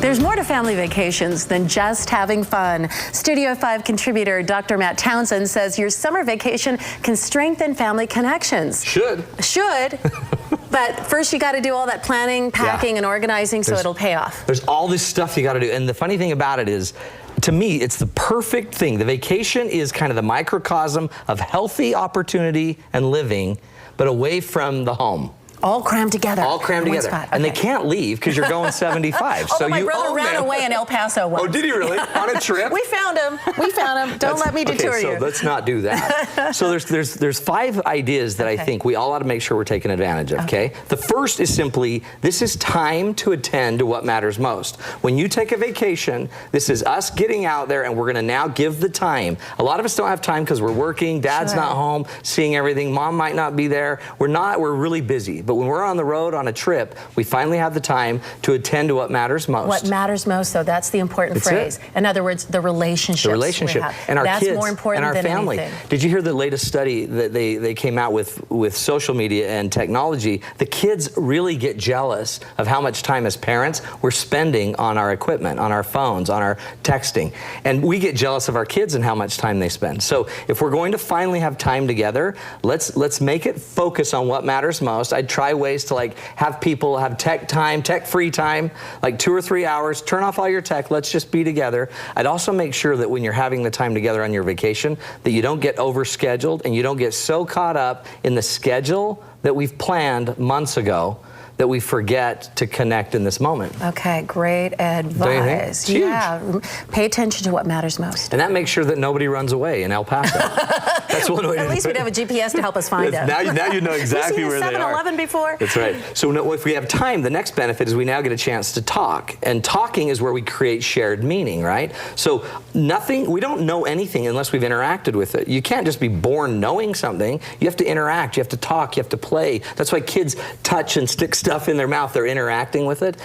There's more to family vacations than just having fun. Studio 5 contributor Dr. Matt Townsend says your summer vacation can strengthen family connections. Should. But first you got to do all that planning, packing, and organizing so it'll pay off. There's all this stuff you got to do. And the funny thing about it is, to me, it's the perfect thing. The vacation is kind of the microcosm of healthy opportunity and living, but away from the home. All crammed together. All crammed together. Okay. And they can't leave because you're going 75. So my brother ran away in El Paso once. Oh, did he really? On a trip? We found him. We found him. Don't let me detour you. Okay, so let's not do that. So there's 5 ideas that I think we all ought to make sure we're taking advantage of, okay? The first is simply, this is time to attend to what matters most. When you take a vacation, this is us getting out there and we're going to now give the time. A lot of us don't have time because we're working, dad's not home, seeing everything, mom might not be there. We're really busy. But when we're on the road on a trip, we finally have the time to attend to what matters most. What matters most, though, that's the important phrase. In other words, the relationships. The relationship. And our kids more important and our than family. Anything. Did you hear the latest study that they came out with social media and technology? The kids really get jealous of how much time as parents we're spending on our equipment, on our phones, on our texting. And we get jealous of our kids and how much time they spend. So if we're going to finally have time together, let's make it focus on what matters most. I'd try ways to like have people have tech-free time, like 2 or 3 hours, turn off all your tech, let's just be together. I'd also make sure that when you're having the time together on your vacation, that you don't get overscheduled and you don't get so caught up in the schedule that we've planned months ago that we forget to connect in this moment. Okay, great advice. Yeah, pay attention to what matters most. And that makes sure that nobody runs away in El Paso. That's one way to do it. At least we'd have a GPS to help us find them. Now you know exactly where they are. 7-Eleven before? That's right. So if we have time, the next benefit is we now get a chance to talk. And talking is where we create shared meaning, right? So we don't know anything unless we've interacted with it. You can't just be born knowing something. You have to interact, you have to talk, you have to play. That's why kids touch and stick stuff in their mouth. They're interacting with it.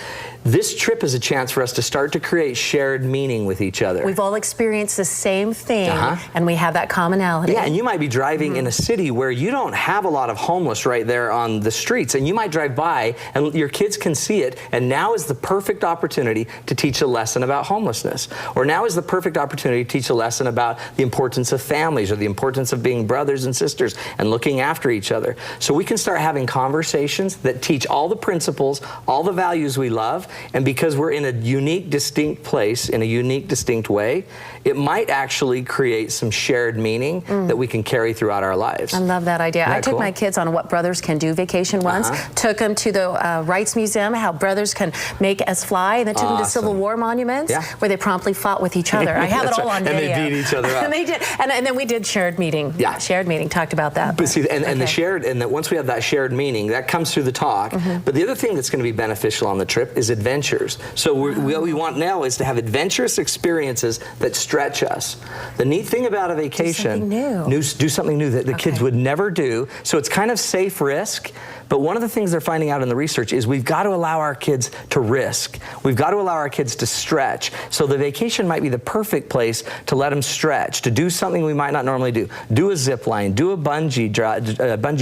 This trip is a chance for us to start to create shared meaning with each other. We've all experienced the same thing, and we have that commonality. Yeah, and you might be driving in a city where you don't have a lot of homeless right there on the streets, and you might drive by and your kids can see it, and now is the perfect opportunity to teach a lesson about homelessness. Or now is the perfect opportunity to teach a lesson about the importance of families or the importance of being brothers and sisters and looking after each other. So we can start having conversations that teach all the principles, all the values we love, and because we're in a unique, distinct place, in a unique, distinct way, it might actually create some shared meaning that we can carry throughout our lives. I love that idea. Isn't that I took my kids on a What Brothers Can Do vacation once, took them to the Rights Museum, how brothers can make us fly, and then took them to Civil War monuments, where they promptly fought with each other. I have it all on video. And they beat each other up. And they did. And then we did shared meeting. Yeah. Shared meeting, talked about that. But see, and the shared, and that once we have that shared meaning, that comes through the talk. But the other thing that's going to be beneficial on the trip is adventures. So what we want now is to have adventurous experiences that stretch us. The neat thing about a vacation, do something new that the kids would never do. So it's kind of safe risk. But one of the things they're finding out in the research is we've got to allow our kids to risk. We've got to allow our kids to stretch. So the vacation might be the perfect place to let them stretch, to do something we might not normally do. Do a zip line, do a bungee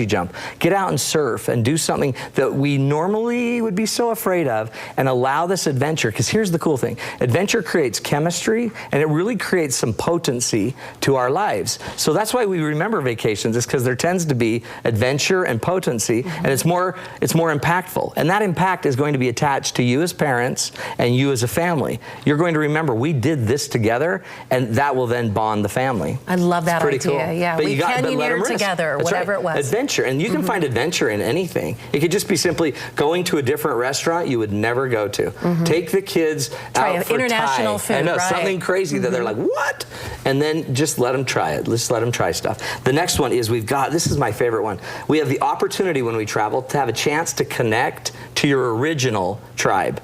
jump, get out and surf and do something that we normally would be so afraid of, and allow this adventure. Because here's the cool thing. Adventure creates chemistry, and it really creates some potency to our lives. So that's why we remember vacations, is because there tends to be adventure and potency, and it's more impactful. And that impact is going to be attached to you as parents and you as a family. You're going to remember we did this together, and that will then bond the family. I love that idea. Cool. Yeah, but we canyoneered together, That's whatever it was. Adventure, and you can find adventure in anything. It could just be simply going to a different restaurant you would never go to. Take the kids out for international food. I know, something crazy that they're like, what? And then just let them try it. Let's let them try stuff. The next one is this is my favorite one. We have the opportunity when we travel to have a chance to connect to your original tribe.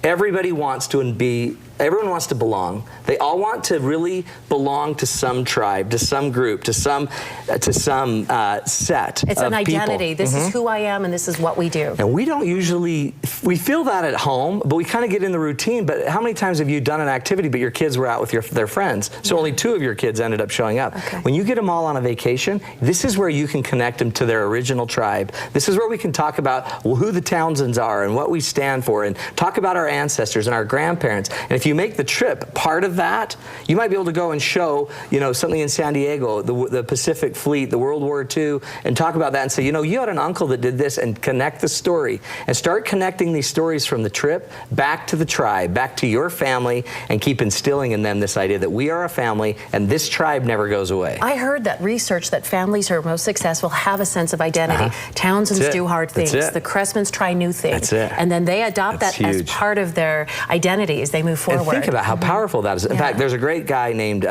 Everybody wants to be Everyone wants to belong. They all want to really belong to some tribe, to some group, to some set. It's an identity. This is who I am, and this is what we do. And we don't usually, we feel that at home, but we kind of get in the routine. But how many times have you done an activity, but your kids were out with their friends? So only 2 of your kids ended up showing up. Okay. When you get them all on a vacation, this is where you can connect them to their original tribe. This is where we can talk about who the Townsends are and what we stand for, and talk about our ancestors and our grandparents. And if you make the trip part of that, you might be able to go and show, something in San Diego, the Pacific Fleet, the World War II, and talk about that and say, you had an uncle that did this, and connect the story. And start connecting these stories from the trip back to the tribe, back to your family, and keep instilling in them this idea that we are a family and this tribe never goes away. I heard that research that families who are most successful have a sense of identity. Townsends do hard things. The Cressmans try new things. And then they adopt that as part of their identity as they move forward. And think about how powerful that is. In fact, there's a great guy named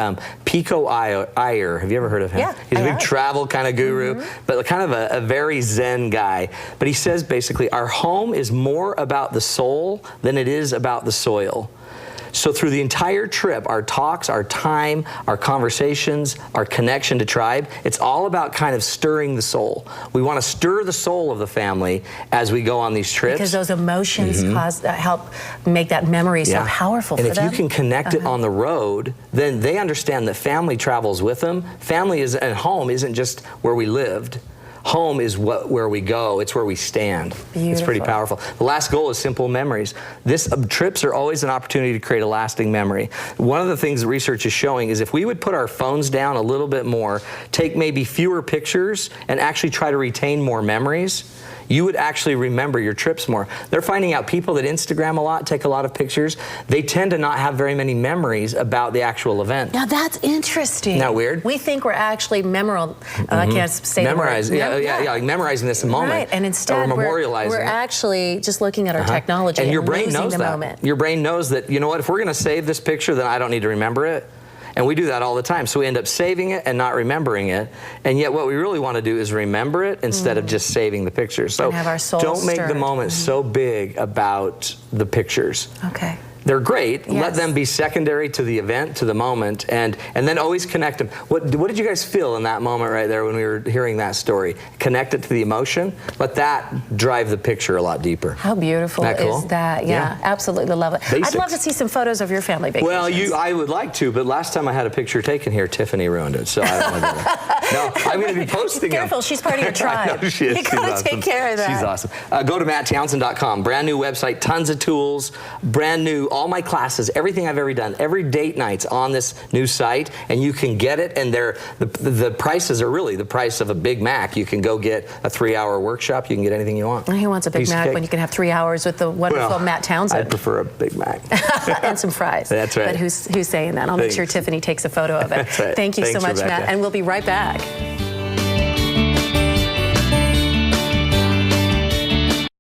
Pico Iyer. Have you ever heard of him? Yeah, he's a big travel kind of guru, but kind of a very Zen guy. But he says basically, our home is more about the soul than it is about the soil. So through the entire trip, our talks, our time, our conversations, our connection to tribe, it's all about kind of stirring the soul. We want to stir the soul of the family as we go on these trips. Because those emotions help make that memory so powerful for them. And if you can connect it on the road, then they understand that family travels with them. Family and home isn't just where we lived. Home is where we go. It's where we stand. Beautiful. It's pretty powerful. The last goal is simple memories. Trips are always an opportunity to create a lasting memory. One of the things that research is showing is if we would put our phones down a little bit more, take maybe fewer pictures, and actually try to retain more memories, you would actually remember your trips more. They're finding out people that Instagram a lot, take a lot of pictures, they tend to not have very many memories about the actual event. Now that's interesting. Isn't that weird? We think we're actually memorable. I can't say memorize. the word. Like memorizing this moment. Right, and instead we're actually just looking at our technology and your brain knows that. Moment. Your brain knows that, if we're going to save this picture, then I don't need to remember it. And we do that all the time. So we end up saving it and not remembering it. And yet what we really want to do is remember it instead of just saving the pictures. So have our soul don't make stirred. the moment so big about the pictures. Okay. They're great. Yes. Let them be secondary to the event, to the moment, and then always connect them. What did you guys feel in that moment right there when we were hearing that story? Connect it to the emotion. Let that drive the picture a lot deeper. How beautiful is that? Yeah, absolutely love it. Basics. I'd love to see some photos of your family vacations. Well, I would like to, but last time I had a picture taken here, Tiffany ruined it, so I don't want to do that. No, I'm going to be posting them. Careful, she's part of your tribe. I know she is. You got to take care of that. She's awesome. Go to matttownsend.com. Brand new website, tons of tools, brand new, all my classes, everything I've ever done, every date night's on this new site, and you can get it, and the prices are really the price of a Big Mac. You can go get a 3-hour workshop. You can get anything you want. Who wants a Big Mac when you can have 3 hours with the wonderful Matt Townsend? I'd prefer a Big Mac. And some fries. That's right. But who's saying that? I'll make sure Tiffany takes a photo of it. That's right. Thanks so much, Rebecca. Matt, and we'll be right back.